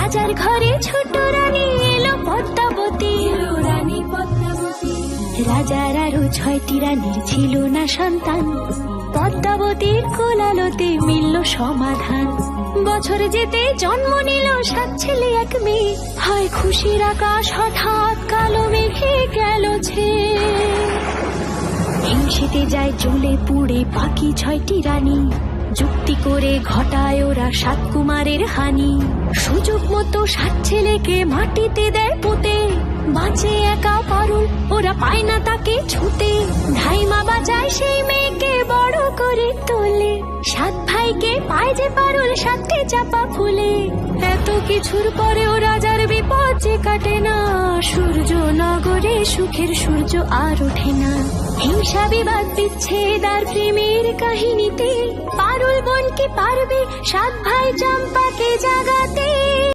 রাজার ঘরে ছোট রানী এলো পদ্মাবতী, রানী পদ্মাবতী। রাজার আরো 6টি রানীর ছিল না সন্তান, পদ্মাবতীর কোলালোতে মিলল সমাধান। বছর যেতে জন্ম নিল 7 ছেলে 1 মেয়ে, হয় খুশির আকাশ হঠাৎ কালো মেঘে গেল ছেয়ে। হিংসেতে যায় জ্বলে পুড়ে বাকি 6টি রানী, যুক্তি করে ঘটায় ওরা 7 কুমারের হানি। সুযোগ মতো 7 ছেলেকে মাটিতে দেয় পুঁতে, বাঁচে একা পারুল, ওরা পায় না তাকে ছুতে। ধাইমা বাঁচায় সেই মেয়েকে বড় করে তোলে, 7 ভাইকে পায় যে পারুল 7টে চাপা ফুলে। এত কিছুর পরেও রাজার বিপদ যে কাটে না, সূর্য নগরে সুখের সূর্য আর ওঠে না। হিংসা বিবাদ বিচ্ছেদ আর প্রেমের কাহিনীতে পারুল বোন কি পারবে 7 ভাই চম্পাকে জাগাতে।